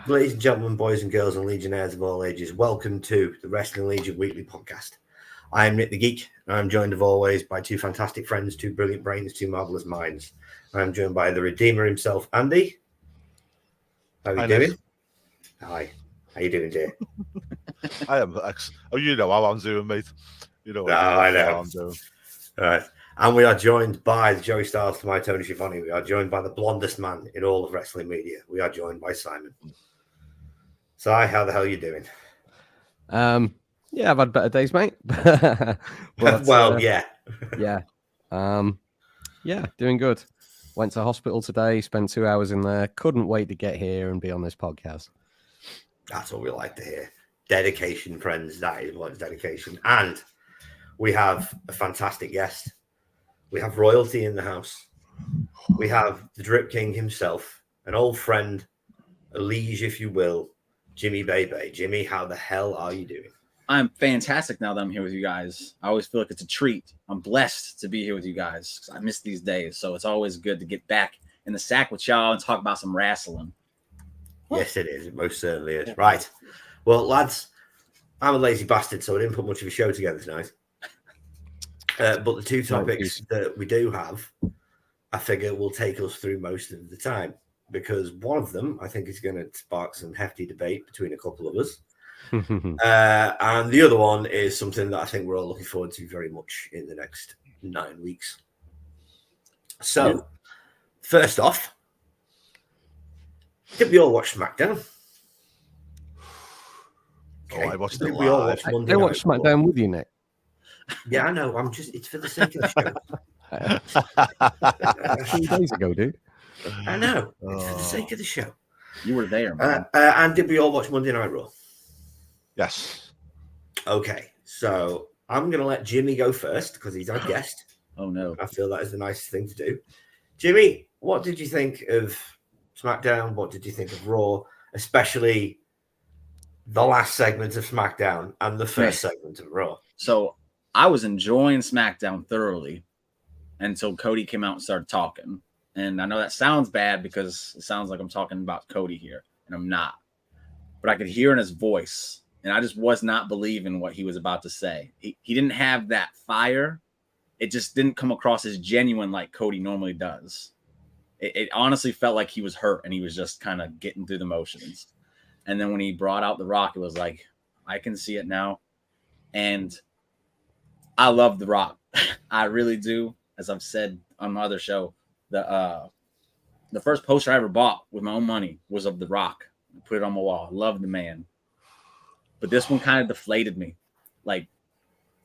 Ladies and gentlemen, boys and girls, and legionnaires of all ages, welcome to the Wrestling Legion Weekly Podcast. I am Nick the Geek, and I'm joined, as always, by two fantastic friends, two brilliant brains, two marvellous minds. I'm joined by the Redeemer himself, Andy. How are you doing? Hi. How you doing, dear? I am. Oh, you know how I'm doing, mate. You know I know how I'm doing. All right. And we are joined by the Joey Styles to my Tony Schiavone. We are joined by the blondest man in all of wrestling media. We are joined by Simon. Si, how the hell are you doing? Yeah, I've had better days, mate. But, yeah. Yeah, doing good. Went to hospital today, spent 2 hours in there. Couldn't wait to get here and be on this podcast. That's what we like to hear. Dedication, friends. That is what is dedication. And we have a fantastic guest. We have royalty in the house. We have the Drip King himself, an old friend, a liege, if you will, Jimmy Bebe. Jimmy, how the hell are you doing? I'm fantastic now that I'm here with you guys. I always feel like it's a treat. I'm blessed to be here with you guys. I miss these days, so it's always good to get back in the sack with y'all and talk about some wrestling. Yes, it is. It most certainly is. Right. Well, lads, I'm a lazy bastard, so I didn't put much of a show together tonight. But the two topics that we do have, I figure will take us through most of the time, because one of them, I think, is going to spark some hefty debate between a couple of us. And the other one is something that I think we're all looking forward to very much in the next 9 weeks. So, first off, did we all watch SmackDown? Okay. Oh, I watched it. We all watched Monday I watched SmackDown with you, Nick. Yeah, I know. It's for the sake of the show. 2 days ago, dude. I know. It's for the sake of the show. You were there, man. And did we all watch Monday Night Raw? Yes. Okay. So I'm going to let Jimmy go first because he's our guest. Oh, no. I feel that is the nicest thing to do. Jimmy, what did you think of SmackDown? What did you think of Raw? Especially the last segment of SmackDown and the first segment of Raw. So I was enjoying SmackDown thoroughly until Cody came out and started talking. And I know that sounds bad because it sounds like I'm talking about Cody here, and I'm not. But I could hear in his voice, and I just was not believing what he was about to say. He didn't have that fire. It just didn't come across as genuine like Cody normally does. It honestly felt like he was hurt, and he was just kind of getting through the motions. And then when he brought out The Rock, it was like, I can see it now. And I love The Rock. I really do. As I've said on my other show, the first poster I ever bought with my own money was of The Rock. I put it on my wall. I love the man. But this one kind of deflated me. Like,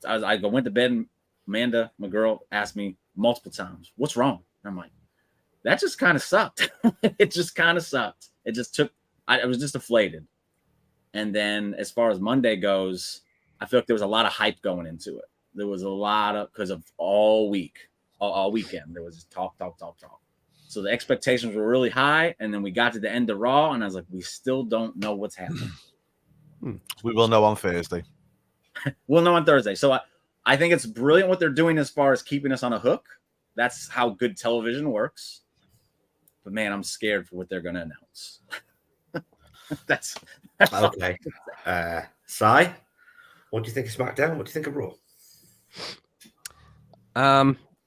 I went to bed, and Amanda, my girl, asked me multiple times, what's wrong? And I'm like, that just kind of sucked. It just kind of sucked. It just took, I was just deflated. And then as far as Monday goes, I feel like there was a lot of hype going into it. There was a lot of, because of all weekend, there was just talk. So the expectations were really high. And then we got to the end of Raw, and I was like, we still don't know what's happening. We will know on Thursday. We'll know on Thursday. So I think it's brilliant what they're doing as far as keeping us on a hook. That's how good television works. But man, I'm scared for what they're going to announce. That's okay. Si, what do you think of SmackDown? What do you think of Raw?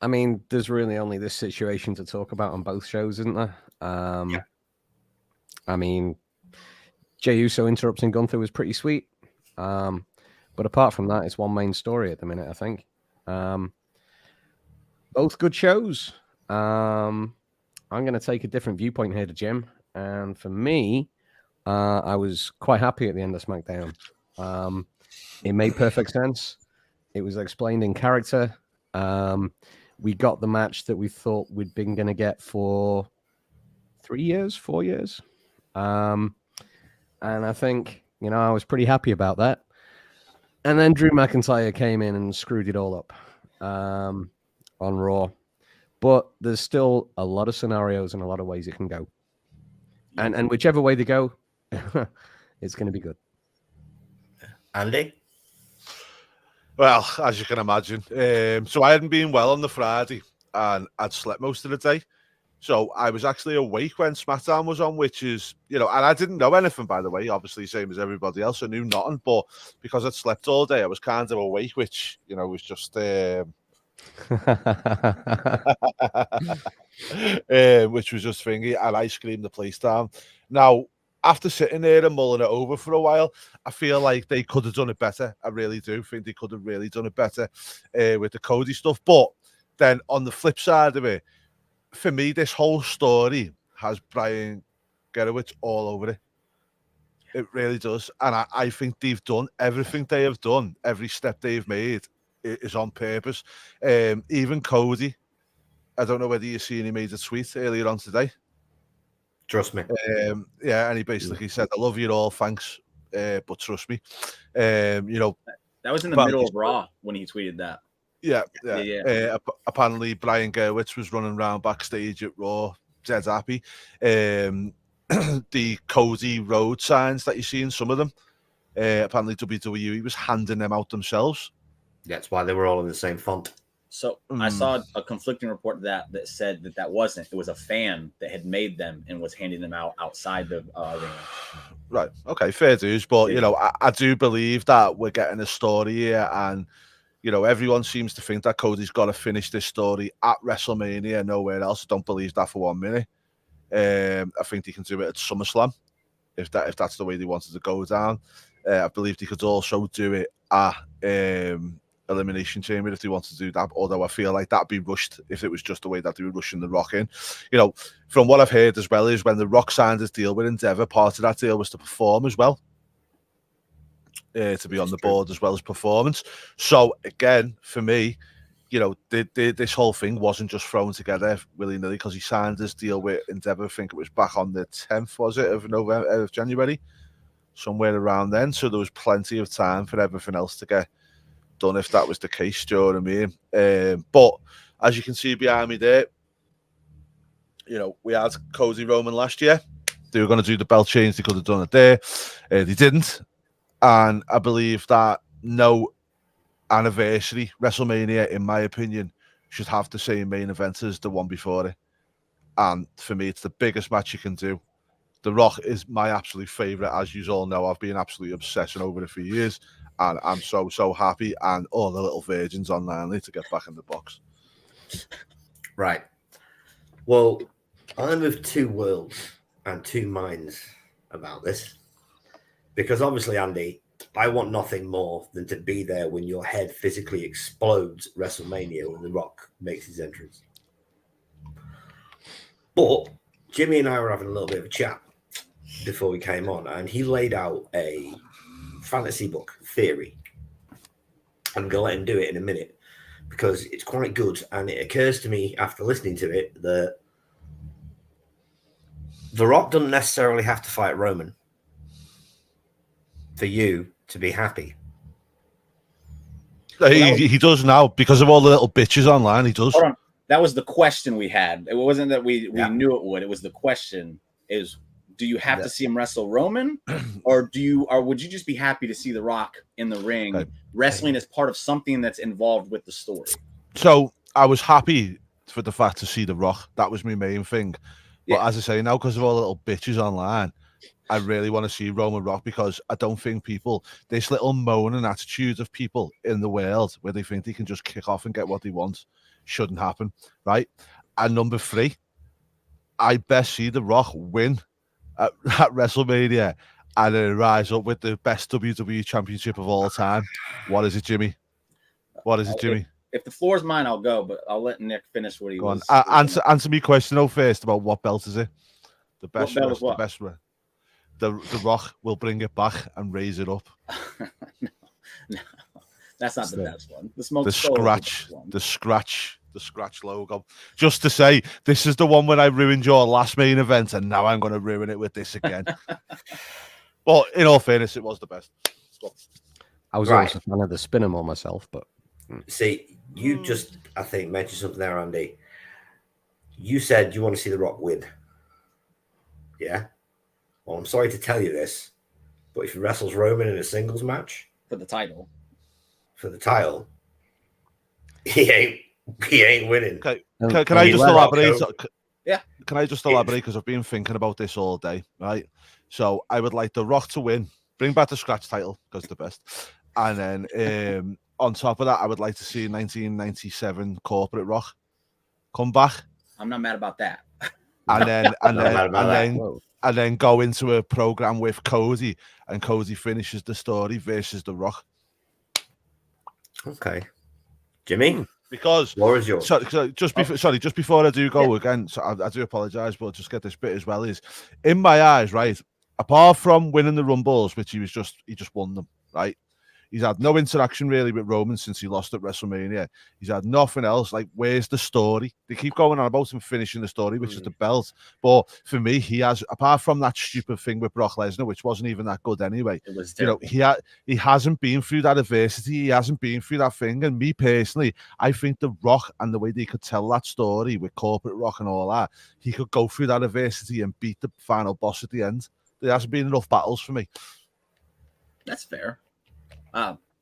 I mean, there's really only this situation to talk about on both shows, isn't there? Yeah. I mean, Jey Uso interrupting Gunther was pretty sweet. But apart from that, it's one main story at the minute, I think. Both good shows. I'm going to take a different viewpoint here to Jim. And for me, I was quite happy at the end of SmackDown. It made perfect sense. It was explained in character. We got the match that we thought we'd been going to get for 4 years. And I think, I was pretty happy about that. And then Drew McIntyre came in and screwed it all up on Raw. But there's still a lot of scenarios and a lot of ways it can go. And whichever way they go, it's going to be good. Andy? Well, as you can imagine. So I hadn't been well on the Friday and I'd slept most of the day. So I was actually awake when SmackDown was on, which is, and I didn't know anything, by the way, obviously, same as everybody else. I knew nothing, but because I'd slept all day, I was kind of awake, which, was just, which was just thingy, and I screamed the place down. Now, after sitting there and mulling it over for a while, I feel like they could have done it better. I really do think they could have really done it better with the Cody stuff. But then on the flip side of it, for me, this whole story has Brian Gerowitz all over it. It really does. And I think they've done everything they have done. Every step they've made is on purpose. Even Cody, I don't know whether you've seen, he made a tweet earlier on today. Trust me. And he basically said, I love you all, thanks, but trust me. That was in the middle of Raw when he tweeted that. Yeah. Apparently, Brian Gerowitz was running around backstage at Raw, dead happy. The Cody Road signs that you see in some of them, apparently WWE was handing them out themselves. That's why they were all in the same font. So I saw a conflicting report that said that wasn't. It was a fan that had made them and was handing them out outside the arena. Right. Okay. Fair dues. But, I do believe that we're getting a story here, and everyone seems to think that Cody's got to finish this story at WrestleMania, nowhere else. I don't believe that for 1 minute. I think he can do it at SummerSlam if that's the way they wanted to go down. I believe they could also do it at Elimination Chamber if they wanted to do that. Although I feel like that'd be rushed if it was just the way that they were rushing The Rock in. From what I've heard as well is when The Rock signed his deal with Endeavor, part of that deal was to perform as well. To be on the board as well as performance. So again, for me, this whole thing wasn't just thrown together willy-nilly because he signed his deal with Endeavor. I think it was back on the 10th, was it, of January, somewhere around then. So there was plenty of time for everything else to get done if that was the case. Do you know what I mean? But as you can see behind me there, we had Cody Roman last year. They were going to do the belt change. They could have done it there. They didn't. And I believe that no anniversary WrestleMania, in my opinion, should have the same main event as the one before it. And for me, it's the biggest match you can do. The Rock is my absolute favourite. As you all know, I've been absolutely obsessing over it for years. And I'm so happy. And all the little virgins online need to get back in the box. Right. Well, I'm of two worlds and two minds about this. Because obviously, Andy, I want nothing more than to be there when your head physically explodes at WrestleMania when The Rock makes his entrance. But Jimmy and I were having a little bit of a chat before we came on, and he laid out a fantasy book theory. I'm going to let him do it in a minute because it's quite good, and it occurs to me after listening to it that The Rock doesn't necessarily have to fight Roman for you to be happy. He does now because of all the little bitches online. He does. Hold on. That was the question we had. It wasn't that we knew it would. It was the question is, do you have to see him wrestle Roman, or would you just be happy to see The Rock in the ring wrestling as part of something that's involved with the story? So I was happy for the fact to see The Rock. That was my main thing. But as I say now, because of all the little bitches online, I really want to see Roman Rock because I don't think this little moaning attitude of people in the world where they think they can just kick off and get what they want shouldn't happen, right? And number 3, I best see The Rock win at WrestleMania and then rise up with the best WWE championship of all time. What is it, Jimmy? If the floor is mine, I'll go, but I'll let Nick finish what he was. Answer me question though first about what belt is it? The best. What belt is what? The best. The Rock will bring it back and raise it up. No, that's not the best one. The scratch logo. Just to say, this is the one when I ruined your last main event, and now I'm going to ruin it with this again. Well, in all fairness, it was the best. I was always a fan of the spinner more myself, but see, you just I think mentioned something there, Andy. You said you want to see The Rock win. Yeah. Well, I'm sorry to tell you this, but if he wrestles Roman in a singles match, for the title. For the title, he ain't winning. Okay. Can I just elaborate? Yeah. Can I just elaborate? Because I've been thinking about this all day, right? So I would like The Rock to win, bring back the scratch title because the best, and then on top of that, I would like to see 1997 Corporate Rock come back. I'm not mad about that. And then go into a program with Cody, and Cody finishes the story versus The Rock. Okay, Jimmy. Because yours. Just before I do go again, so I do apologize, but just get this bit as well. Is in my eyes, right? Apart from winning the Rumbles, which he just won them, right? He's had no interaction really with Roman since he lost at WrestleMania. He's had nothing else. Like, where's the story? They keep going on about him finishing the story, which is the belt. But for me, he has, apart from that stupid thing with Brock Lesnar, which wasn't even that good anyway. It was terrible. He hasn't been through that adversity. He hasn't been through that thing. And me personally, I think The Rock and the way they could tell that story with Corporate Rock and all that, he could go through that adversity and beat the final boss at the end. There hasn't been enough battles for me. That's fair.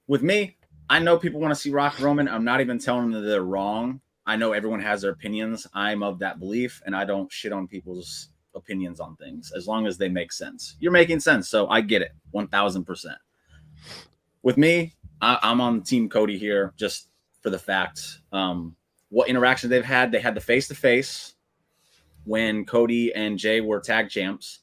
With me, I know people want to see Rock Roman. I'm not even telling them that they're wrong. I know everyone has their opinions. I'm of that belief, and I don't shit on people's opinions on things as long as they make sense. You're making sense, so I get it 1,000%. With me, I'm on Team Cody here just for the fact what interaction they've had. They had the face-to-face when Cody and Jay were tag champs.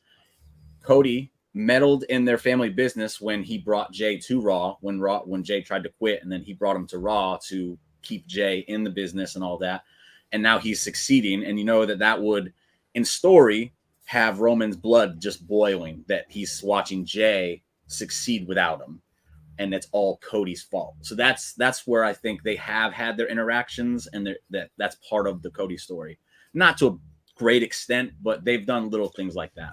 Cody meddled in their family business when he brought Jay to Raw when Jay tried to quit, and then he brought him to Raw to keep Jay in the business and all that. And now he's succeeding, and you know that would, in story, have Roman's blood just boiling, that he's watching Jay succeed without him, and it's all Cody's fault. So that's where I think they have had their interactions, and that's part of the Cody story. Not to a great extent, but they've done little things like that.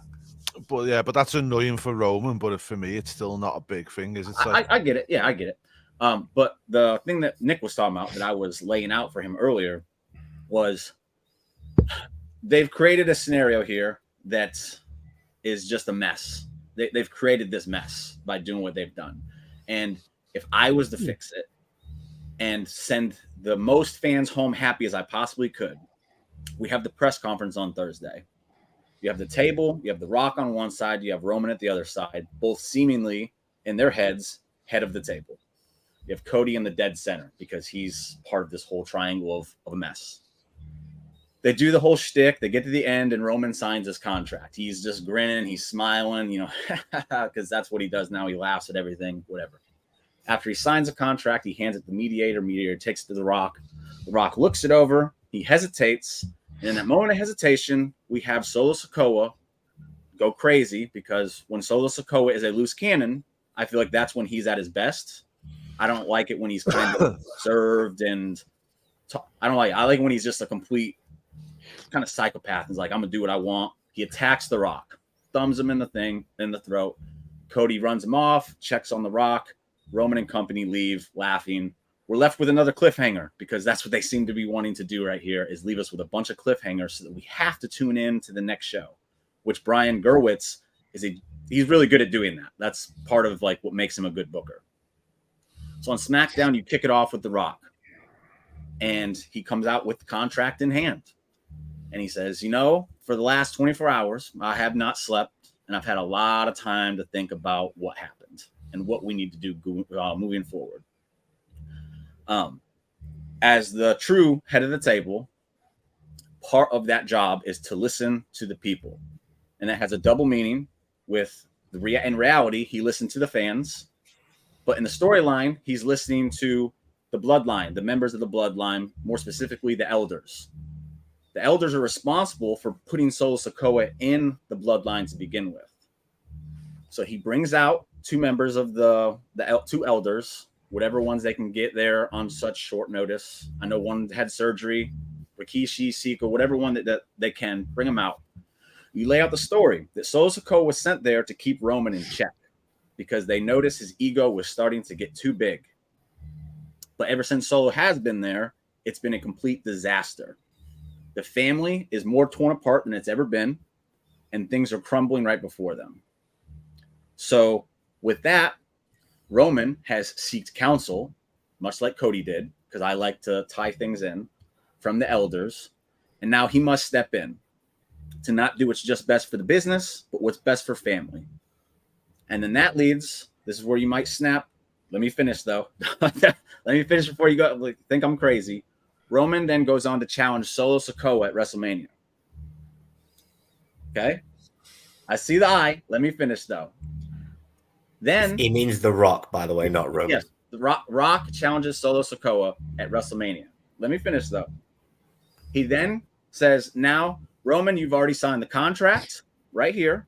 But that's annoying for Roman. But for me, it's still not a big thing, is it? I get it. Yeah, I get it. But the thing that Nick was talking about that I was laying out for him earlier was they've created a scenario here that is just a mess. They've created this mess by doing what they've done. And if I was to fix it and send the most fans home happy as I possibly could, we have the press conference on Thursday. You have the table, you have The Rock on one side, you have Roman at the other side, both seemingly in their heads, head of the table. You have Cody in the dead center because he's part of this whole triangle of a mess. They do the whole shtick. They get to the end and Roman signs his contract. He's just grinning. He's smiling, because that's what he does now. He laughs at everything, whatever. After he signs a contract, he hands it to the mediator. Mediator takes it to The Rock. The Rock looks it over. He hesitates. And in that moment of hesitation, we have Solo Sikoa go crazy because when Solo Sikoa is a loose cannon, I feel like that's when he's at his best. I don't like it when he's kind of served and I like when he's just a complete kind of psychopath. He's like, I'm gonna do what I want. He attacks The Rock, thumbs him in the throat. Cody runs him off, checks on The Rock. Roman and company leave laughing. We're left with another cliffhanger because that's what they seem to be wanting to do right here is leave us with a bunch of cliffhangers so that we have to tune in to the next show, which Brian Gerwitz he's really good at doing that. That's part of like what makes him a good booker. So on SmackDown, you kick it off with The Rock and he comes out with the contract in hand and he says, for the last 24 hours, I have not slept and I've had a lot of time to think about what happened and what we need to do moving forward. As the true head of the table, part of that job is to listen to the people. And that has a double meaning with in reality, he listened to the fans, but in the storyline, he's listening to the bloodline, the members of the bloodline, more specifically, the elders. The elders are responsible for putting Solo Sikoa in the bloodline to begin with. So he brings out two members of the two elders, whatever ones they can get there on such short notice. I know one had surgery, Rikishi, Sika, whatever one that they can, bring them out. You lay out the story that Solo Sikoa was sent there to keep Roman in check because they noticed his ego was starting to get too big. But ever since Solo has been there, it's been a complete disaster. The family is more torn apart than it's ever been, and things are crumbling right before them. So with that, Roman has sought counsel, much like Cody did, because I like to tie things in from the elders. And now he must step in to not do what's just best for the business, but what's best for family. And then that leads, this is where you might snap. Let me finish, though. Let me finish before you go. Think I'm crazy. Roman then goes on to challenge Solo Sikoa at WrestleMania. Okay? I see the eye. Let me finish, though. Then he means The Rock, by the way, not Roman. Yes, the Rock challenges Solo Sikoa at WrestleMania. Let me finish, though. He then says, now, Roman, you've already signed the contract right here.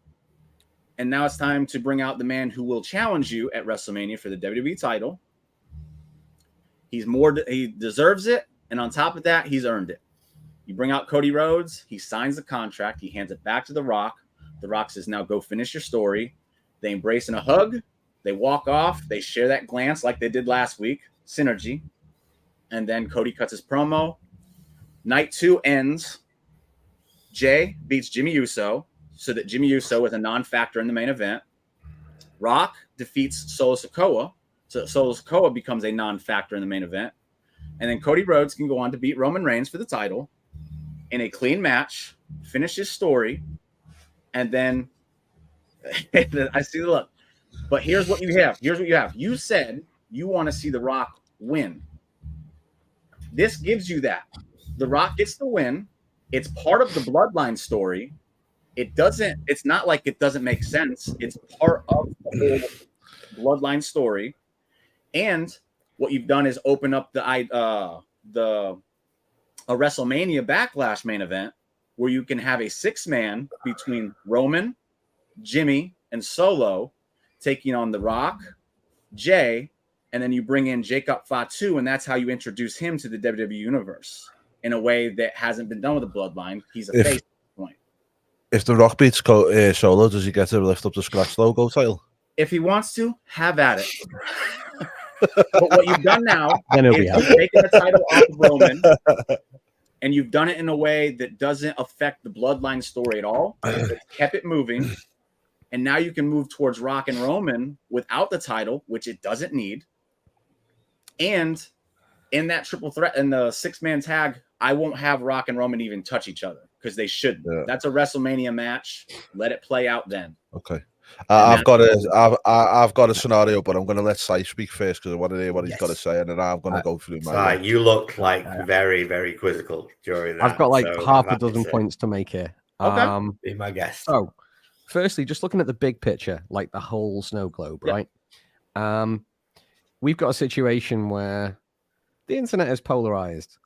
And now it's time to bring out the man who will challenge you at WrestleMania for the WWE title. He deserves it. And on top of that, he's earned it. You bring out Cody Rhodes. He signs the contract. He hands it back to The Rock. The Rock says, now go finish your story. They embrace in a hug. They walk off. They share that glance like they did last week. Synergy. And then Cody cuts his promo. Night 2 ends. Jay beats Jimmy Uso so that Jimmy Uso is a non-factor in the main event. Rock defeats Solo Sikoa. So Solo Sikoa becomes a non-factor in the main event. And then Cody Rhodes can go on to beat Roman Reigns for the title in a clean match, finish his story, and then I see the look. But here's what you have. You said you want to see The Rock win. This gives you that. The Rock gets the win. It's part of the bloodline story. It's not like it doesn't make sense. It's part of the whole bloodline story. And what you've done is open up a WrestleMania Backlash main event where you can have a 6-man between Roman, Jimmy, and Solo taking on The Rock, Jay, and then you bring in Jacob Fatu, and that's how you introduce him to the WWE Universe in a way that hasn't been done with the Bloodline. He's a face at this point. If The Rock beats Solo, does he get to lift up the Scratch logo title? If he wants to, have at it. But what you've done now is you've taken the title off of Roman, and you've done it in a way that doesn't affect the Bloodline story at all. It's kept it moving. And now you can move towards Rock and Roman without the title, which it doesn't need. And in that triple threat, in the 6-man tag, I won't have Rock and Roman even touch each other because they shouldn't. Yeah. That's a WrestleMania match. Let it play out then. Okay. I've got a scenario, but I'm going to let Sai speak first because I want to hear what he's got to say, and then I'm going to go through my. You look like very, very quizzical during that. I've got like half a dozen points to make here. Okay. Be my guest. So, firstly, just looking at the big picture, like the whole snow globe, right? We've got a situation where the internet is polarized.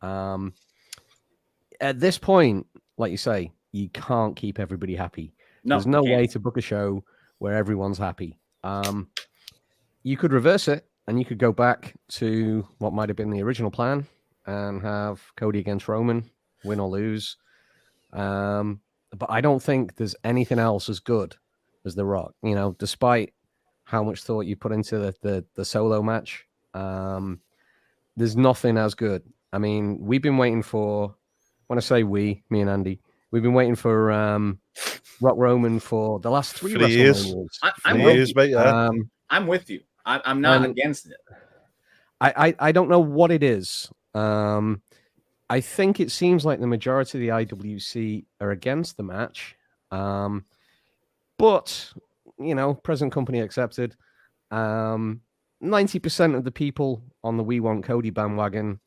At this point, like you say, you can't keep everybody happy. No, there's no way to book a show where everyone's happy. You could reverse it, and you could go back to what might have been the original plan and have Cody against Roman, win or lose. But I don't think there's anything else as good as The Rock. You know, despite how much thought you put into the solo match, there's nothing as good. I mean, we've been waiting for, when I say we, me and Andy, we've been waiting for Rock Roman for the last 3 years. I'm with you. I'm not against it. I don't know what it is. I think it seems like the majority of the IWC are against the match. But, you know, present company accepted. 90% of the people on the We Want Cody bandwagon,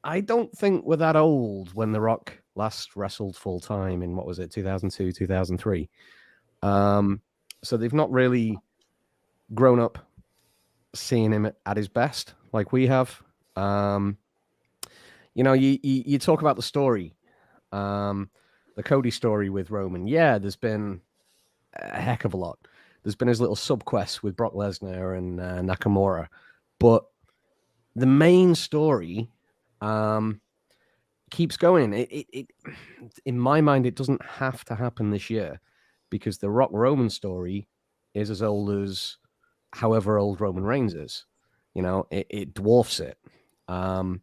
I don't think were that old when The Rock last wrestled full time in, what was it, 2002, 2003. So they've not really grown up seeing him at his best like we have. You know, you talk about the story, the Cody story with Roman. Yeah, there's been a heck of a lot. There's been his little sub-quest with Brock Lesnar and Nakamura. But the main story keeps going. It in my mind, it doesn't have to happen this year because the Rock Roman story is as old as however old Roman Reigns is. You know, it dwarfs it. Can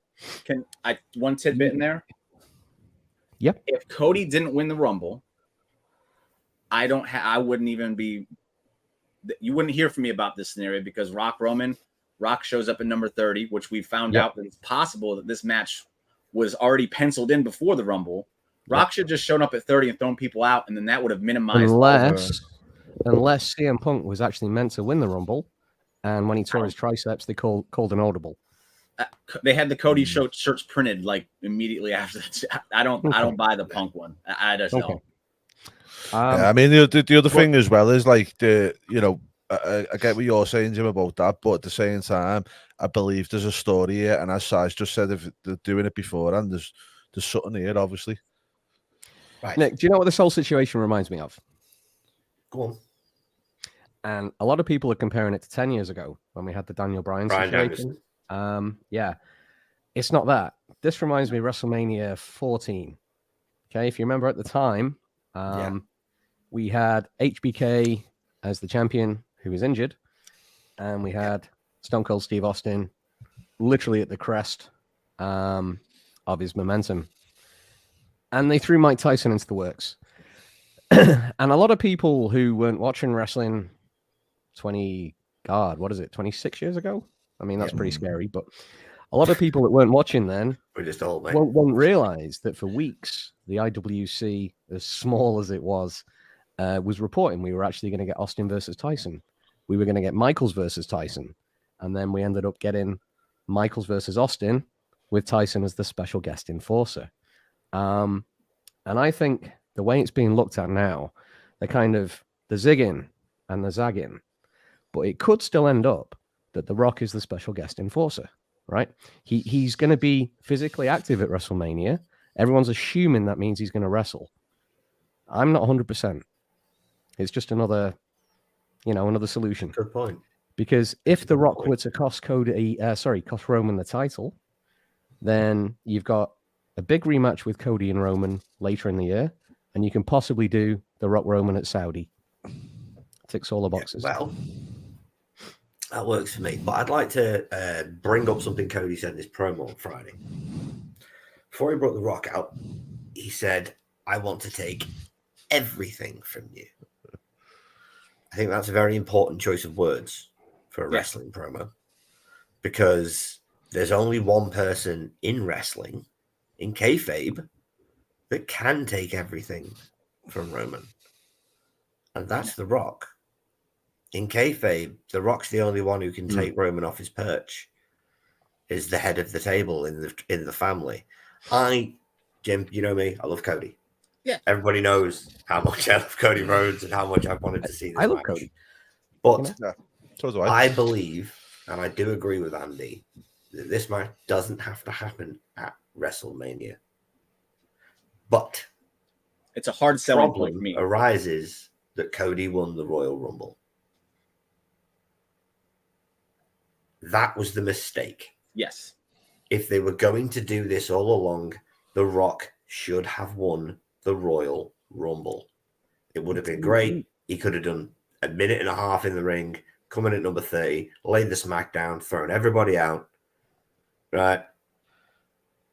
I one tidbit in there? Yep. If Cody didn't win the Rumble, I wouldn't even be you wouldn't hear from me about this scenario because Rock shows up at number 30, which we found out that it's possible that this match was already penciled in before the Rumble. Rock should just shown up at 30 and thrown people out, and then that would have minimized. Unless CM Punk was actually meant to win the Rumble, and when he tore his triceps, they called an audible. They had the Cody shirts printed like immediately after that. I don't buy the Punk one. I just don't. I mean, the other thing as well is like I get what you're saying, Jim, about that, but at the same time, I believe there's a story here, and as Saj just said, if they're doing it before, and there's something here, obviously. Right. Nick, do you know what this whole situation reminds me of? Go on. And a lot of people are comparing it to 10 years ago when we had the Daniel Bryan situation. Yeah, it's not that. This reminds me of WrestleMania 14. Okay, if you remember at the time, we had HBK as the champion who was injured, and we had Stone Cold Steve Austin literally at the crest of his momentum. And they threw Mike Tyson into the works. And a lot of people who weren't watching wrestling 26 years ago? I mean, that's pretty scary, but a lot of people that weren't watching then won't realize that for weeks, the IWC, as small as it was reporting we were actually going to get Austin versus Tyson. We were going to get Michaels versus Tyson. And then we ended up getting Michaels versus Austin with Tyson as the special guest enforcer. And I think the way it's being looked at now, they're zigging and they're zagging, but it could still end up that The Rock is the special guest enforcer, right? He's going to be physically active at WrestleMania. Everyone's assuming that means he's going to wrestle. I'm not 100%. It's just another solution. Good point. Because if The Rock were to cost Roman the title, then you've got a big rematch with Cody and Roman later in the year, and you can possibly do The Rock Roman at Saudi. Ticks all the boxes. Yeah, well, that works for me. But I'd like to bring up something Cody said in his promo on Friday. Before he brought The Rock out, he said, "I want to take everything from you." I think that's a very important choice of words for a wrestling promo, because there's only one person in wrestling, in kayfabe, that can take everything from Roman, and that's The Rock. In kayfabe, The Rock's the only one who can take Roman off his perch, is the head of the table in the family. Jim, you know me, I love Cody. Yeah. Everybody knows how much I love Cody Rhodes and how much I've wanted to see this I love match. Cody. But so do I. I believe, and I do agree with Andy, that this match doesn't have to happen at WrestleMania. But it's a hard selling point for me. Arises that Cody won the Royal Rumble. That was the mistake. Yes. If they were going to do this all along, The Rock should have won the Royal Rumble. It would have been great. He could have done a minute and a half in the ring, coming at number 30, laid the smackdown, thrown everybody out. Right?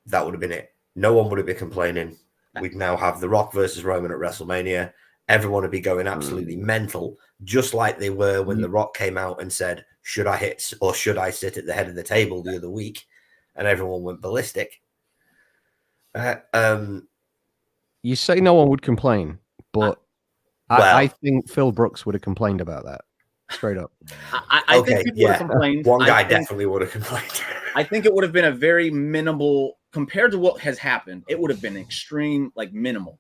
That would have been it. No one would have been complaining. We'd now have The Rock versus Roman at WrestleMania. Everyone would be going absolutely mental, just like they were when The Rock came out and said, "Should I hit or should I sit at the head of the table?" the other week, and everyone went ballistic. You say no one would complain, but I think Phil Brooks would have complained about that. Straight up. I think people would have complained. One guy definitely would have complained. I think it would have been a very minimal, compared to what has happened, it would have been extreme, like minimal,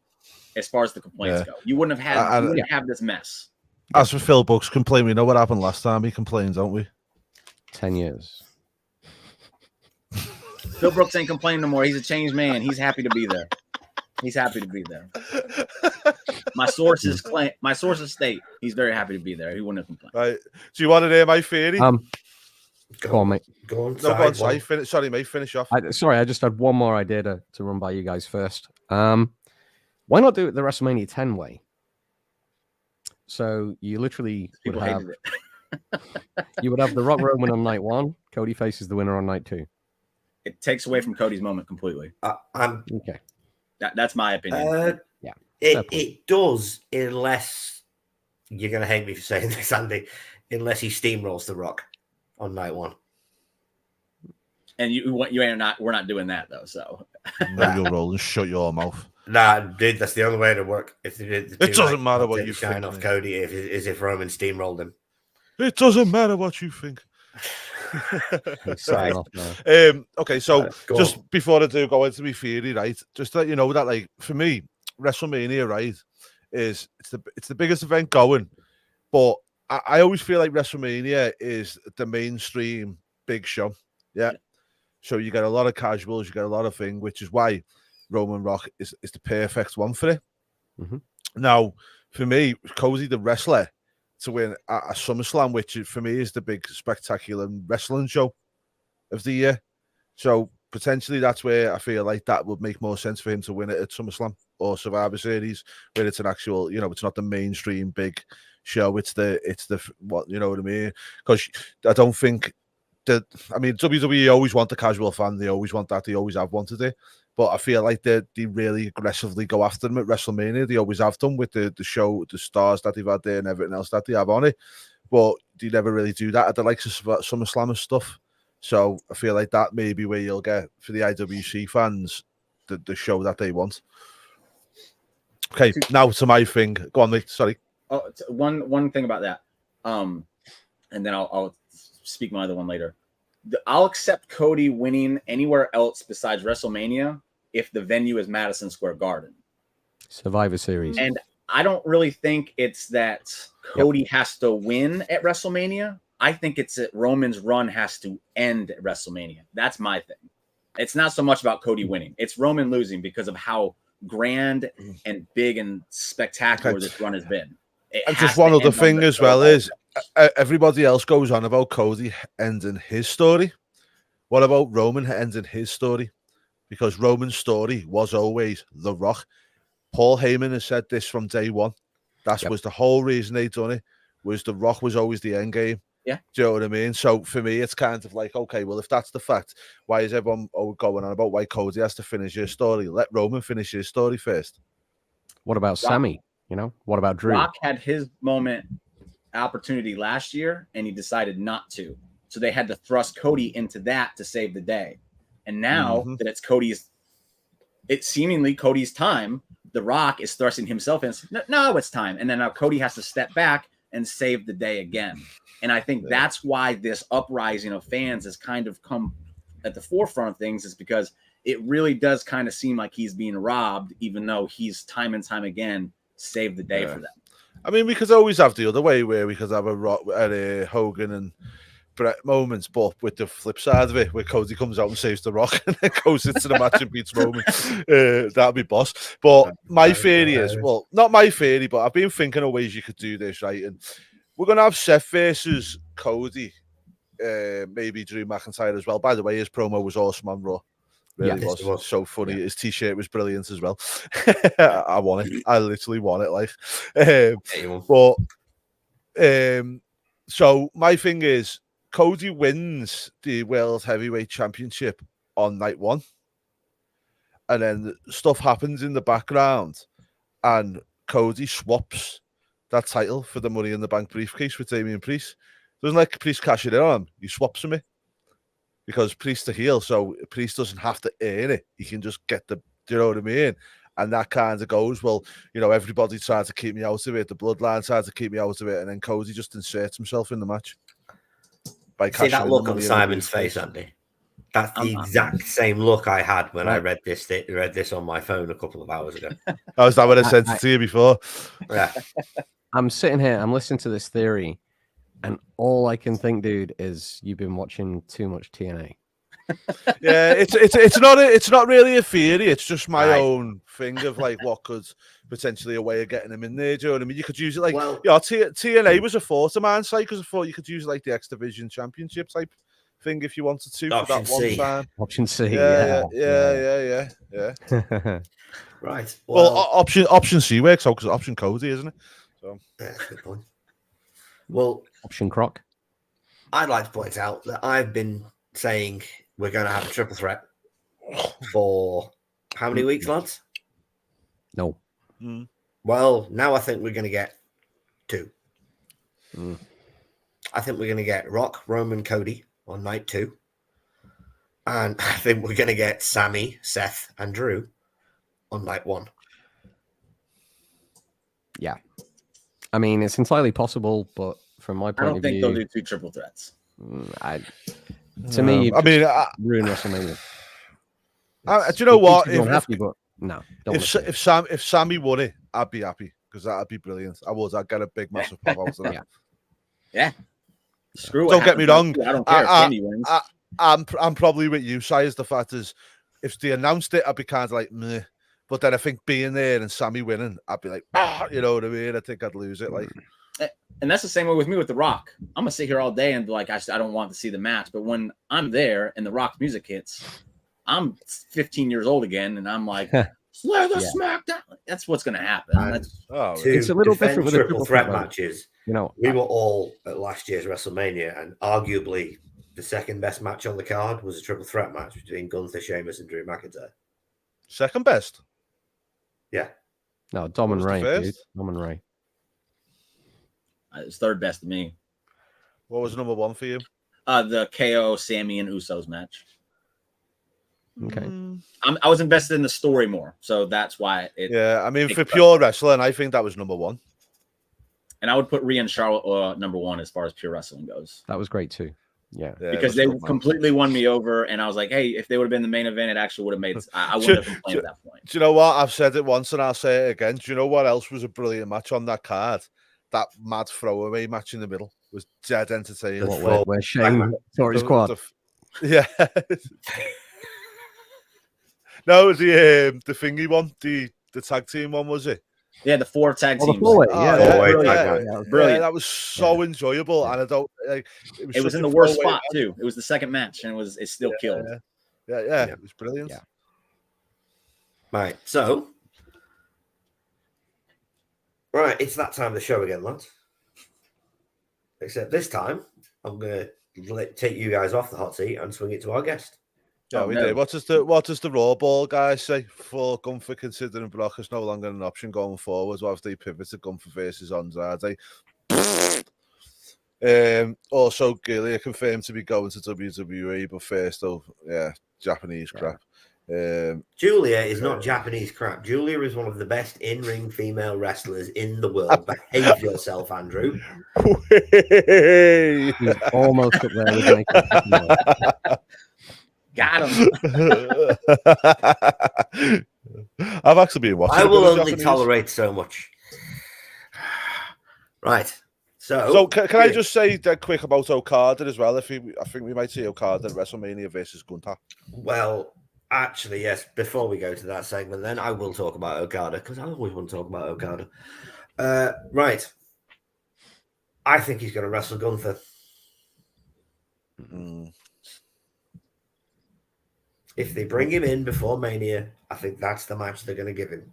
as far as the complaints go. You wouldn't have this mess. As for Phil Brooks complain, we know what happened last time he complains, don't we? 10 years. Phil Brooks ain't complaining no more. He's a changed man. He's happy to be there. He's happy to be there. My sources state he's very happy to be there. He wouldn't have complained. Right. Do you want to hear my theory? Go on, mate. Go on. No, go on. Sorry, mate. Finish off. I just had one more idea to run by you guys first. Why not do it the WrestleMania 10 way? So you literally would have The Rock Roman on night 1. Cody faces the winner on night 2. It takes away from Cody's moment completely. Okay. That's my opinion. It does, unless you're going to hate me for saying this, Andy, unless he steamrolls The Rock on night one. And we're not doing that though. So No, you'll roll and shut your mouth. Nah, dude, that's the only way to work. If they did the It doesn't matter what you shine think. off Cody is if Roman steamrolled him. It doesn't matter what you think. Right. Okay, so Go just on. before I do go into my theory, right? Just to let you know that, like, for me, WrestleMania, right, it's the biggest event going, but I always feel like WrestleMania is the mainstream big show. Yeah. So you get a lot of casuals, you get a lot of things, which is why Roman Rock is the perfect one for it. Mm-hmm. Now, for me, Cody the wrestler to win a SummerSlam, which for me is the big spectacular wrestling show of the year. So potentially that's where I feel like that would make more sense for him to win it at SummerSlam or Survivor Series, where it's an actual, it's not the mainstream big show. It's the what, you know what I mean? Because I don't think WWE always want the casual fan. They always want that. They always have wanted it. But I feel like they really aggressively go after them at WrestleMania. They always have done with the show, the stars that they've had there and everything else that they have on it. But they never really do that at the likes of SummerSlam and stuff. So I feel like that may be where you'll get, for the IWC fans, the show that they want. Okay, now to my thing. Go on, Nick. Sorry. Oh, one thing about that. And then I'll speak my other one later. I'll accept Cody winning anywhere else besides WrestleMania if the venue is Madison Square Garden. Survivor Series. And I don't really think it's that Cody has to win at WrestleMania. I think it's that Roman's run has to end at WrestleMania. That's my thing. It's not so much about Cody winning. It's Roman losing because of how grand and big and spectacular this run has been. And just one other thing as well is everybody else goes on about Cody ending his story. What about Roman ending his story? Because Roman's story was always The Rock. Paul Heyman has said this from day one. That was the whole reason they done it, was The Rock was always the end game. Yeah. Do you know what I mean? So for me, it's kind of like, okay, well, if that's the fact, why is everyone going on about why Cody has to finish his story? Let Roman finish his story first. What about Sammy? What about Drew? Rock had his moment opportunity last year, and he decided not to. So they had to thrust Cody into that to save the day. And now that it's seemingly Cody's time, The Rock is thrusting himself in. No, it's time. And then now Cody has to step back and save the day again. And I think that's why this uprising of fans has kind of come at the forefront of things, is because it really does kind of seem like he's being robbed, even though he's time and time again saved the day for them. I mean, we could always have the other way where we could have a Hogan and Brett moments, but with the flip side of it, where Cody comes out and saves The Rock and then goes into the match and beats Roman. That'd be boss. But my theory is, well, not my theory, but I've been thinking of ways you could do this, right? And we're going to have Seth versus Cody, maybe Drew McIntyre as well. By the way, his promo was awesome on Raw. Really was so funny. Yeah. His t-shirt was brilliant as well. I won it. I literally won it. Like, so my thing is, Cody wins the World Heavyweight Championship on night one, and then stuff happens in the background, and Cody swaps that title for the Money in the Bank briefcase with Damian Priest. Doesn't let Priest cash it in on him. He swaps him it. Because Priest's a heel, so Priest doesn't have to earn it. He can just get do you know what I mean? And that kind of goes, well, everybody tried to keep me out of it. The Bloodline tried to keep me out of it. And then Cody just inserts himself in the match. See that look on Simon's face, Andy? That's the exact same look I had when I read this on my phone a couple of hours ago. Oh, is that what I sent it to you before? Yeah. I'm sitting here, I'm listening to this theory, and all I can think, dude, is you've been watching too much TNA. Yeah, it's not really a theory. It's just my own thing of like what could potentially a way of getting him in there. Do you know what I mean? You could use it like, TNA was a thought of mine, because I thought you could use like the X Division Championship type thing if you wanted to. Option for that C. one time. Option C. Yeah. Right. Well, option C works out because option Cody, isn't it? So good point. Well, option Croc. I'd like to point out that I've been saying we're going to have a triple threat for how many weeks, lads? No. Well, now I think we're going to get 2. I think we're going to get Rock, Roman, Cody on night 2. And I think we're going to get Sammy, Seth, and Drew on night 1. Yeah. I mean, it's entirely possible, but from my point of view... I don't think they'll do 2 triple threats. To me, I mean, ruin WrestleMania. Do you know what? But no, if Sammy won it, I'd be happy because that'd be brilliant. I'd get a big, massive pop out of that. Yeah. Screw it. Don't get me wrong. I don't care if Sammy wins. I'm probably with you, Si. The fact is, if they announced it, I'd be kind of like, meh. But then I think being there and Sammy winning, I'd be like, you know what I mean? I think I'd lose it. Like, and that's the same way with me with The Rock. I'm gonna sit here all day and be like, I don't want to see the match. But when I'm there and The Rock's music hits, I'm 15 years old again, and I'm like, Slay the SmackDown. That's what's gonna happen. It's a little different with the triple threat matches. We were all at last year's WrestleMania, and arguably the second best match on the card was a triple threat match between Gunther, Sheamus, and Drew McIntyre. Second best? Yeah. No, Dom and Ray, dude. Dom and Ray. It's third best to me. What was number 1 for you? The KO, Sammy, and Usos match. Okay. I was invested in the story more, so that's why. I mean, for pure wrestling, I think that was number 1. And I would put Rhea and Charlotte number 1 as far as pure wrestling goes. That was great too. Yeah, because they completely won me over, and I was like, hey, if they would have been the main event, it actually would have made. I wouldn't have complained at that point. Do you know what? I've said it once, and I'll say it again. Do you know what else was a brilliant match on that card? That mad throwaway match in the middle was dead entertaining. Where Shane tore his quad. Yeah. No, the thingy one, the tag team one, was it? Yeah, the 4 tag teams. Brilliant. That was so enjoyable, and I don't. It was in the worst spot too. It was the second match, and it still killed. Yeah, it was brilliant. Yeah. Right, so it's that time of the show again, lads. Except this time, I'm gonna take you guys off the hot seat and swing it to our guest. Yeah, we do. What does the Raw Ball guys say? For Gunther considering Brock is no longer an option going forward, or have they pivoted Gunther versus Andrade? Also, Gilia confirmed to be going to WWE, but first, Japanese crap. Julia is not Japanese crap. Julia is one of the best in-ring female wrestlers in the world. Behave yourself, Andrew. He's almost up there with making Got him. I've actually been watching. I will only tolerate so much. Right. So can I just say that quick about Okada as well? I think we might see Okada at WrestleMania versus Gunther. Well, actually, yes. Before we go to that segment, then I will talk about Okada because I always want to talk about Okada. Right. I think he's going to wrestle Gunther. If they bring him in before Mania, I think that's the match they're going to give him.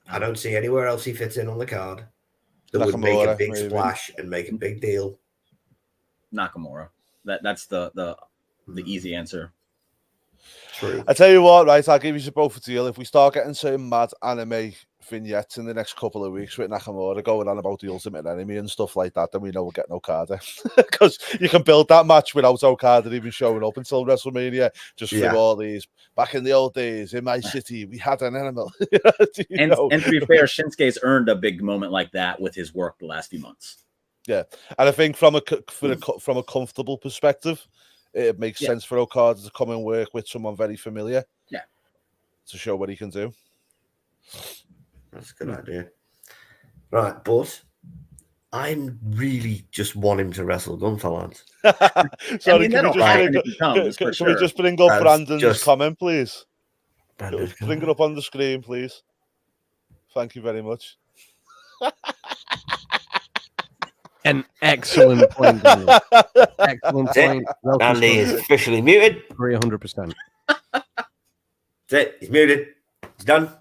I don't see anywhere else he fits in on the card that would make a big splash and make a big deal. Nakamura. That's the easy answer. True. I tell you what, right? I'll give you both a deal. If we start getting some mad anime vignettes in the next couple of weeks with Nakamura going on about the Ultimate Enemy and stuff like that, then we know we'll get Okada. Because you can build that match without Okada even showing up until WrestleMania, just through all these. Back in the old days, in my city, we had an animal. And to be fair, Shinsuke's earned a big moment like that with his work the last few months. Yeah, and I think from a comfortable perspective, it makes sense for Okada to come and work with someone very familiar. Yeah, to show what he can do. That's a good idea. Right, but I really just want him to wrestle Gunther, lads. Sorry, can we just bring up Brandon's comment, please? Bring it up on the screen, please. Thank you very much. An excellent point. Excellent point. Andy is officially muted. 300%. That's it. He's muted. He's done.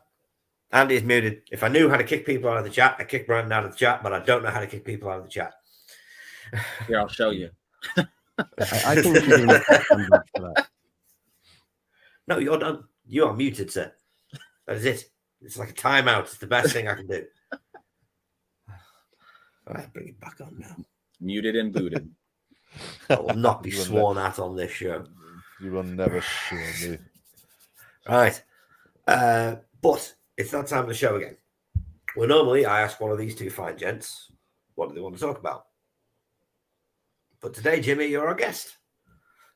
Andy is muted. If I knew how to kick people out of the chat, I'd kick Brandon out of the chat, but I don't know how to kick people out of the chat. Here, I'll show you. I think we should do for that. No, you're done. You are muted, sir. That is it. It's like a timeout. It's the best thing I can do. All right, bring it back on now. Muted and booted. I will not be You will sworn at on this show. You will never sue me. Right. But it's that time of the show again. Well, normally I ask one of these two fine gents, what do they want to talk about? But today, Jimmy, you're our guest.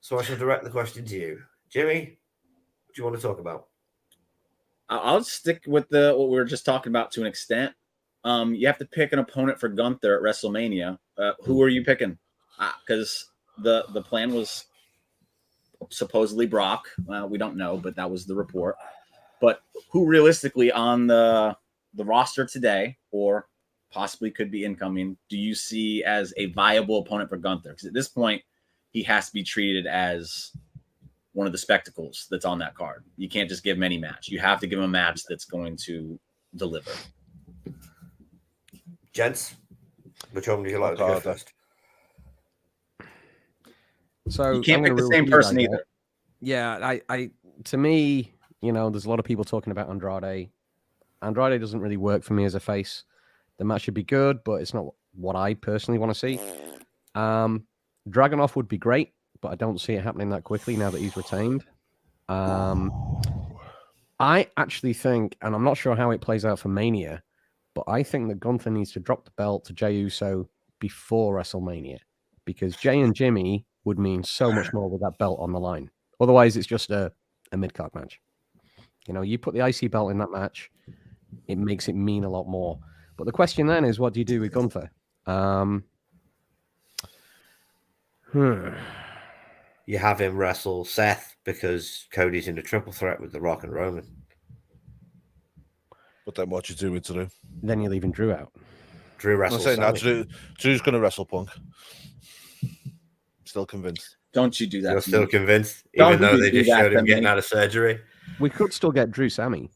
So I shall direct the question to you. Jimmy, what do you want to talk about? I'll stick with what we were just talking about to an extent. You have to pick an opponent for Gunther at WrestleMania. Who are you picking? Because the plan was supposedly Brock. We don't know, but that was the report. But who realistically on the roster today, or possibly could be incoming, do you see as a viable opponent for Gunther? Because at this point, he has to be treated as one of the spectacles that's on that card. You can't just give him any match. You have to give him a match that's going to deliver. Gents, which one would you like to go first? So you can't pick the same person either. Yeah, I to me, there's a lot of people talking about Andrade. Andrade doesn't really work for me as a face. The match should be good, but it's not what I personally want to see. Dragunov would be great, but I don't see it happening that quickly now that he's retained. I actually think, and I'm not sure how it plays out for Mania, but I think that Gunther needs to drop the belt to Jey Uso before WrestleMania, because Jey and Jimmy would mean so much more with that belt on the line. Otherwise, it's just a mid-card match. You put the IC belt in that match, it makes it mean a lot more. But the question then is, what do you do with Gunther? You have him wrestle Seth because Cody's in a triple threat with The Rock and Roman. But then what you do with Drew? Then you're leaving Drew out. Drew wrestles I'm saying that Drew's going to wrestle Punk. Still convinced. Don't you do that? You're still convinced, Don't even though they just showed him me. getting out of surgery. We could still get Drew Sammy.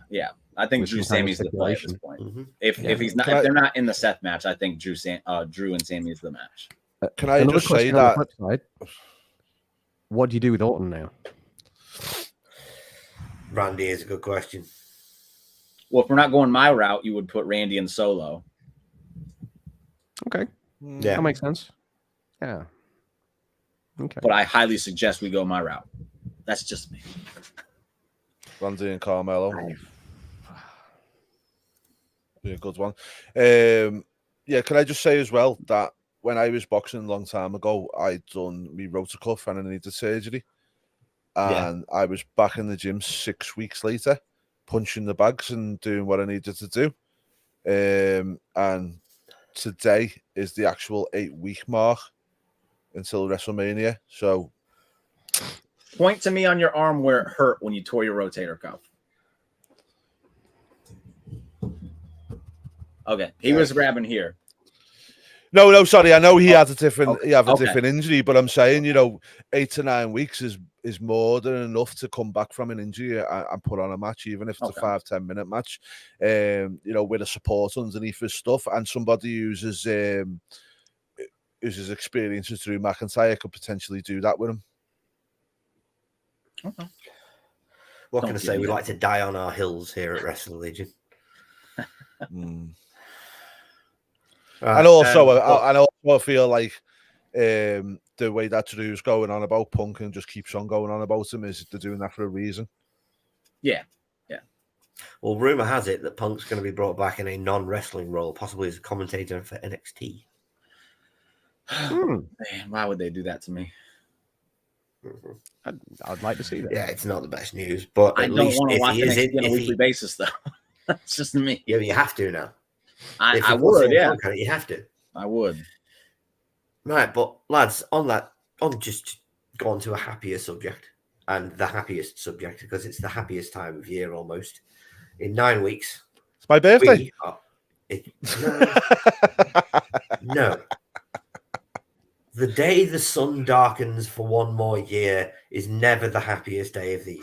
Yeah, I think With Drew some kind of Sammy's the play at this point. Mm-hmm. If they're not in the Seth match, I think Drew and Sammy is the match. Can I just say that? On the flip side, what do you do with Orton now? Randy is a good question. Well, if we're not going my route, you would put Randy in Solo. Okay. Yeah. That makes sense. Yeah. Okay. But I highly suggest we go my route. That's just me. Randy and Carmelo. Be a good one. Yeah, can I just say as well that when I was boxing a long time ago, I'd done me rotator cuff and I needed surgery. And I was back in the gym 6 weeks later, punching the bags and doing what I needed to do. And today is the actual 8-week mark until WrestleMania. So, point to me on your arm where it hurt when you tore your rotator cuff. Okay, he was grabbing here. No, sorry. I know he had a different, different injury, but I'm saying, 8 to 9 weeks is more than enough to come back from an injury and put on a match, even if it's a 5-10 minute match. With a support underneath his stuff, and somebody who's experiences through McIntyre could potentially do that with him. Okay. What can I say? We like to die on our hills here at Wrestling Legion. And also, I feel like the way that Drew's going on about Punk and just keeps on going on about him is they're doing that for a reason. Yeah. Well, rumor has it that Punk's going to be brought back in a non-wrestling role, possibly as a commentator for NXT. Man, why would they do that to me? I'd like to see that. Yeah, it's not the best news, but I don't want to watch NXT on a weekly basis, though. That's just me. Yeah, but you have to now. I would, yeah. You have to. I would. Right, but lads, on just go on to a happier subject, and the happiest subject, because it's the happiest time of year almost. In 9 weeks. It's my birthday. No. The day the sun darkens for one more year is never the happiest day of the year.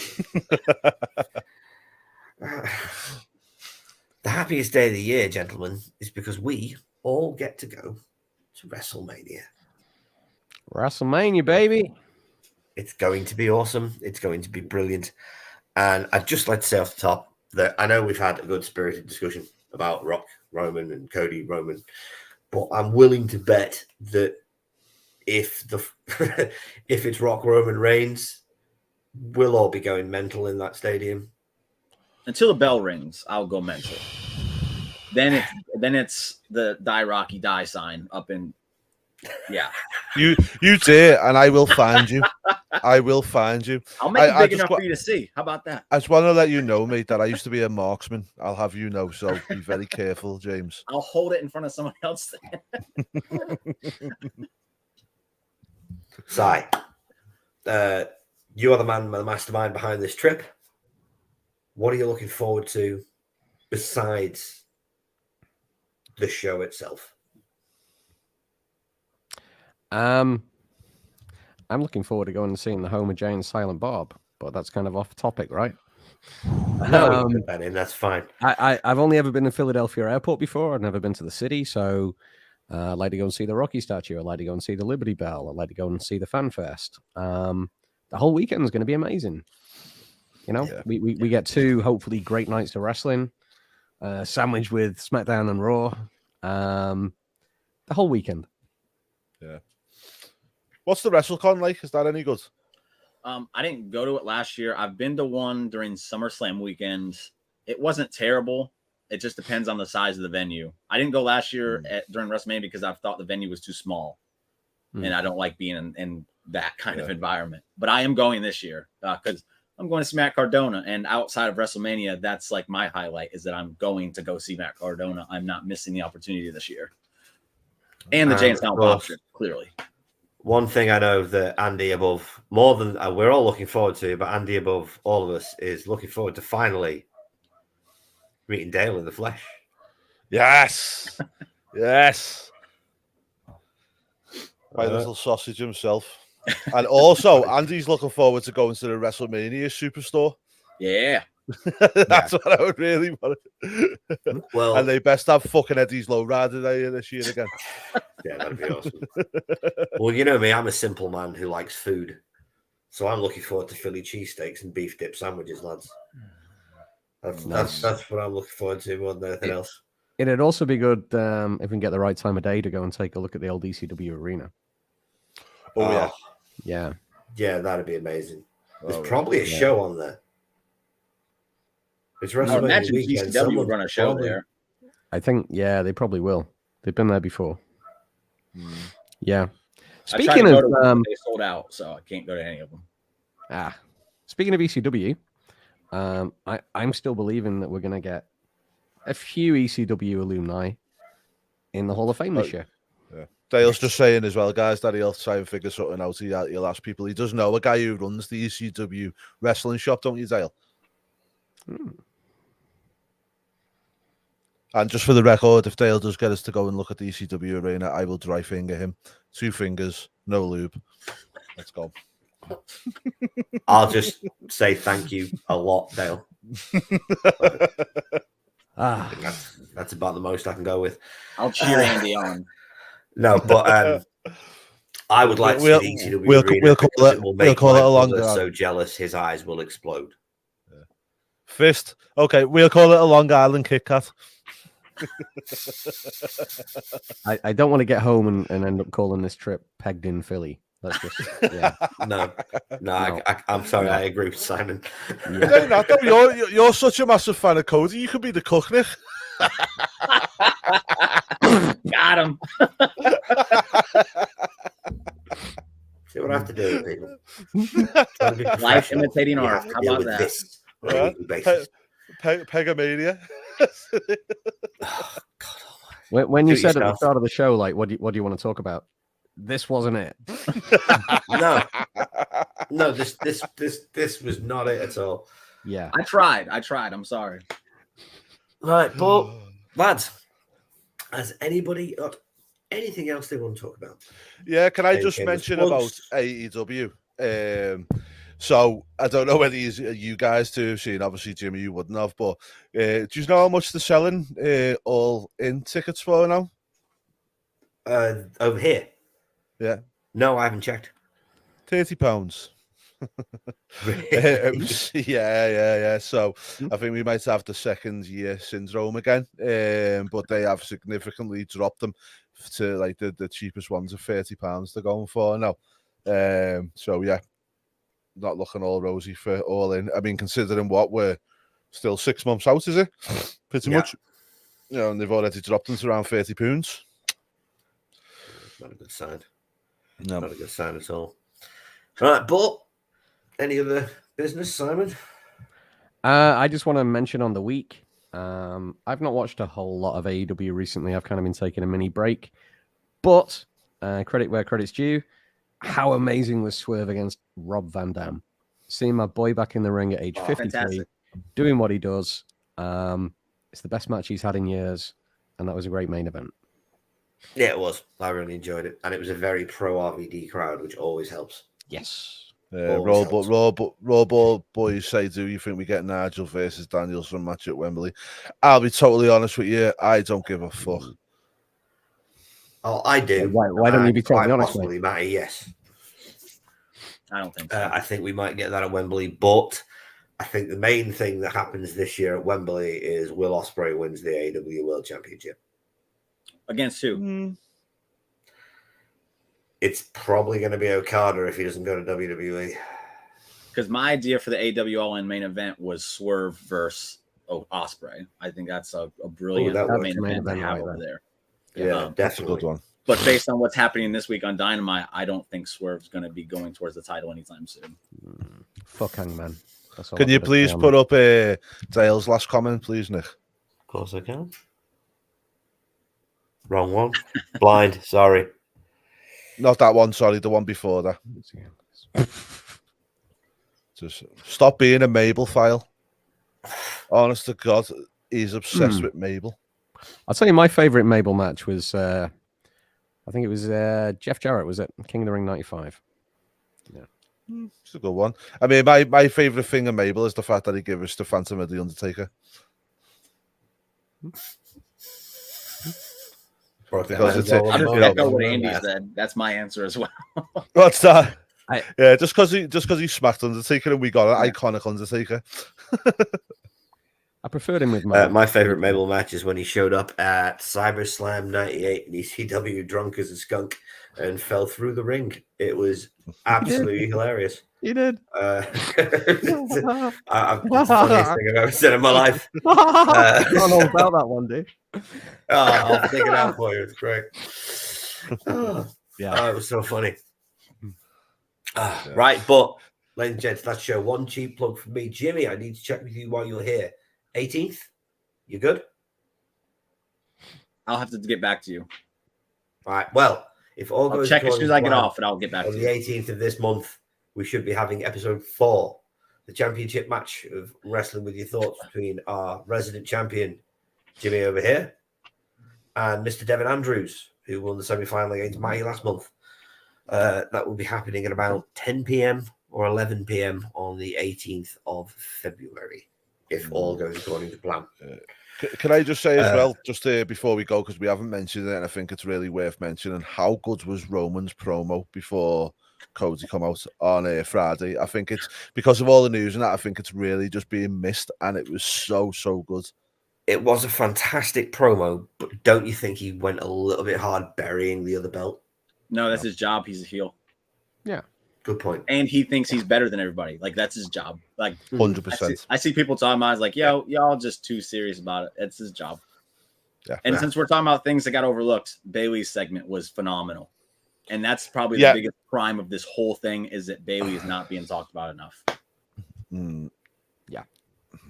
The happiest day of the year, gentlemen, is because we all get to go to WrestleMania. WrestleMania, baby. It's going to be awesome. It's going to be brilliant. And I'd just like to say off the top that I know we've had a good spirited discussion about Rock, Roman, and Cody, Roman. but I'm willing to bet that if if it's Rock Roman Reigns, we'll all be going mental in that stadium. Until the bell rings, I'll go mental. Then it's the die Rocky die sign up in. Yeah, you dare, and I will find you. I will find you. I'll make it big enough for you to see. How about that? I just want to let you know, mate, that I used to be a marksman. I'll have you know, so be very careful, James. I'll hold it in front of someone else. Si, you are the mastermind behind this trip. What are you looking forward to besides the show itself? I'm looking forward to going and seeing the home of Jay and Silent Bob, but that's kind of off topic, right? No, Ben, that's fine. I've only ever been to Philadelphia Airport before. I've never been to the city, so I'd like to go and see the Rocky statue. I'd like to go and see the Liberty Bell. I'd like to go and see the Fan Fest. The whole weekend is going to be amazing. You know, we get 2 hopefully great nights of wrestling, sandwiched with SmackDown and Raw. The whole weekend. Yeah. What's the WrestleCon like? Is that any good? I didn't go to it last year. I've been to one during SummerSlam weekend. It wasn't terrible. It just depends on the size of the venue. I didn't go last year during WrestleMania because I thought the venue was too small, and I don't like being in that kind of environment. But I am going this year because I'm going to see Matt Cardona, and outside of WrestleMania, that's like my highlight is that I'm going to go see Matt Cardona. I'm not missing the opportunity this year, and the Jay and Silent Bob trip, clearly. One thing I know that Andy above more than we're all looking forward to, but Andy above all of us is looking forward to finally meeting Dale in the flesh. Yes. Yes. My little sausage himself. And also, Andy's looking forward to going to the WrestleMania Superstore. Yeah. That's what I would really want. Well, and they best have fucking Eddie's Lowrider Day this year again. Yeah, that'd be awesome. Well, you know me, I'm a simple man who likes food. So I'm looking forward to Philly cheesesteaks and beef dip sandwiches, lads. That's what I'm looking forward to more than anything else. It'd also be good if we can get the right time of day to go and take a look at the old ECW arena. Oh, yeah. Yeah. Yeah, that'd be amazing. There's probably a show on there. It's I imagine weekend. ECW would run a show there. I think, yeah, they probably will. They've been there before. Yeah. Speaking of, they sold out, so I can't go to any of them. Speaking of ECW, I'm still believing that we're going to get a few ECW alumni in the Hall of Fame this year. Yeah. Dale's just saying as well, guys, that he'll try and figure something out. He'll ask people. He does know a guy who runs the ECW wrestling shop, don't you, Dale? And just for the record, if Dale does get us to go and look at the ECW arena, I will dry finger him. 2 fingers, no lube. Let's go. I'll just say thank you a lot, Dale. That's about the most I can go with. I'll cheer Andy on. No, but I would like to see the ECW arena. We'll call it a long so jealous his eyes will explode. Yeah. Fist. Okay, we'll call it a Long Island Kit Kat. I don't want to get home and end up calling this trip Pegged in Philly. That's just No. I'm sorry. I agree with Simon. You're such a massive fan of Cody. You could be the cook, Nick. Got him. See what I have to do with people. Life imitating art. How about that? Pegamania. When you said at the start of the show, like, what do you want to talk about? This wasn't it. No, this was not it at all. Yeah, I tried. I'm sorry. Right, but lads, has anybody got anything else they want to talk about? Yeah, can I just mention about AEW? So I don't know whether you guys too have seen. Obviously, Jimmy, you wouldn't have. But do you know how much they're selling all-in tickets for now? Over here. Yeah. No, I haven't checked. £30. Yeah. So I think we might have the second year syndrome again. But they have significantly dropped them. to like the cheapest ones are £30 they're going for now. So yeah, not looking all rosy for All In. I mean, considering what we're still 6 months out, is it? Pretty much. You know, and they've already dropped them to around £30. Not a good sign. No. Not a good sign at all. Right, but any other business, Simon? I just want to mention on the week, I've not watched a whole lot of AEW recently. I've kind of been taking a mini break, but credit where credit's due. How amazing was Swerve against Rob Van Dam? Seeing my boy back in the ring at age 53, fantastic. doing what he does. It's the best match he's had in years, and that was a great main event. Yeah, it was. I really enjoyed it, and it was a very pro RVD crowd, which always helps. Yes. Raw boys say, do you think we get Nigel versus Danielson match at Wembley? I'll be totally honest with you. I don't give a fuck. Oh, I do. Why don't you be totally honest, possibly, Matty, yes. I don't think so. I think we might get that at Wembley, but I think the main thing that happens this year at Wembley is Will Ospreay wins the AEW World Championship. Against who? It's probably going to be Okada if he doesn't go to WWE. Because my idea for the AEW All-In main event was Swerve versus Ospreay. I think that's a brilliant main event to have over there. Yeah, That's a definitely. good one. But based on what's happening this week on Dynamite, I don't think Swerve's going to be going towards the title anytime soon. Fuck Hangman. That's all Can I'm you gonna please say on put that. up Dale's last comment, please, Nick? Of course I can. Wrong one. Blind. Sorry. Not that one, sorry, the one before that. Just stop being a Mabel file. Honest to God, he's obsessed with Mabel. I'll tell you, my favorite Mabel match was, I think it was Jeff Jarrett, was it? King of the Ring 95. Yeah. It's a good one. I mean, my favorite thing of Mabel is the fact that he gave us the Phantom of the Undertaker. Because it's I'll just echo what Andy said. That's my answer as well. What's that? Yeah, just because he smacked Undertaker and we got an iconic Undertaker. I preferred him with my favorite Mabel match is when he showed up at CyberSlam 98 in ECW drunk as a skunk and fell through the ring. It was absolutely hilarious. He did. It's the funniest thing I've ever said in my life. I don't know about that one, dude. I'll dig it out for you. It's great. Yeah. It was so funny. Right, but ladies and gents, that's show one cheap plug for me. Jimmy, I need to check with you while you're here. 18th, you good? I'll have to get back to you. All right. Well, if all goes, I'll check as soon as I get off, and I'll get back to on you. the 18th of this month, we should be having episode 4, the championship match of Wrestling with Your Thoughts between our resident champion Jimmy over here and Mr. Devin Andrews, who won the semi-final against Matty last month. That will be happening at about 10 p.m. or 11 p.m. on the 18th of February, if all goes according to plan. Can I just say as well, just before we go, because we haven't mentioned it, and I think it's really worth mentioning, how good was Roman's promo before Cody come out on Friday? I think it's because of all the news and that, I think it's really just being missed, and it was so good. It was a fantastic promo, but don't you think he went a little bit hard burying the other belt? No, that's his job. He's a heel. Yeah. Good point. And he thinks he's better than everybody. Like, that's his job. Like, 100%. I see people talking about it, like, y'all just too serious about it. It's his job. Yeah. And since we're talking about things that got overlooked, Bailey's segment was phenomenal. And that's probably the biggest crime of this whole thing, is that Bailey is not being talked about enough. Yeah.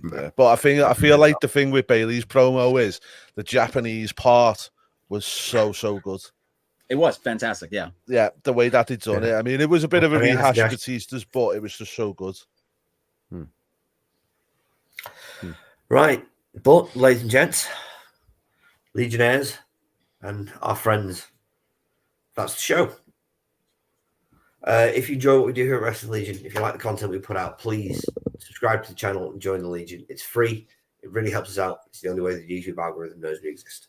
But I feel like the thing with Bailey's promo is the Japanese part was so good. It was fantastic, yeah. Yeah, the way that it's done it. I mean, it was a bit of a rehash of Batista's, but it was just so good. Right. But, ladies and gents, Legionnaires and our friends, that's the show. If you enjoy what we do here at Wrestling Legion, if you like the content we put out, please subscribe to the channel and join the Legion. It's free. It really helps us out. It's the only way the YouTube algorithm knows we exist.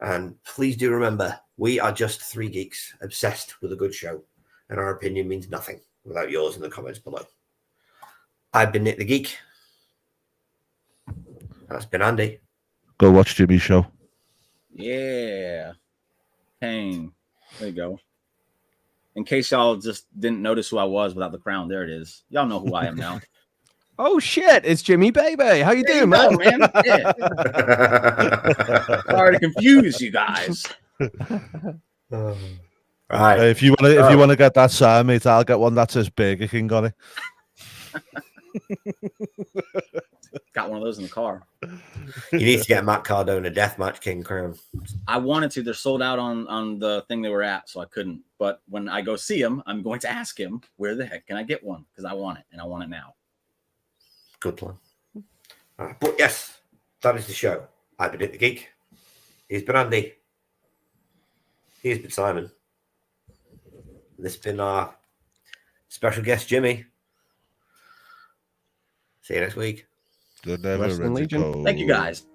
And please do remember, we are just 3 geeks obsessed with a good show, and our opinion means nothing without yours in the comments below. I've been Nick the Geek. That's been Andy. Go watch Jimmy's show. Yeah. Kane. There you go. In case y'all just didn't notice who I was without the crown, there it is. Y'all know who I am now. Oh shit! It's Jimmy Baby. How you doing, man? Yeah. Sorry to confuse you guys. Right. If you want to get that sign, mate, I'll get one that's as big as King on it. Got one of those in the car. You need to get Matt Cardona Deathmatch King crown. I wanted to. They're sold out on the thing they were at, so I couldn't. But when I go see him, I'm going to ask him, where the heck can I get one? Because I want it, and I want it now. Good plan. All right. But yes, that is the show. I've been Dick the Geek. He's been Andy. He's been Simon. This has been our special guest, Jimmy. See you next week. Good night, Wrestling Legion. Thank you, guys.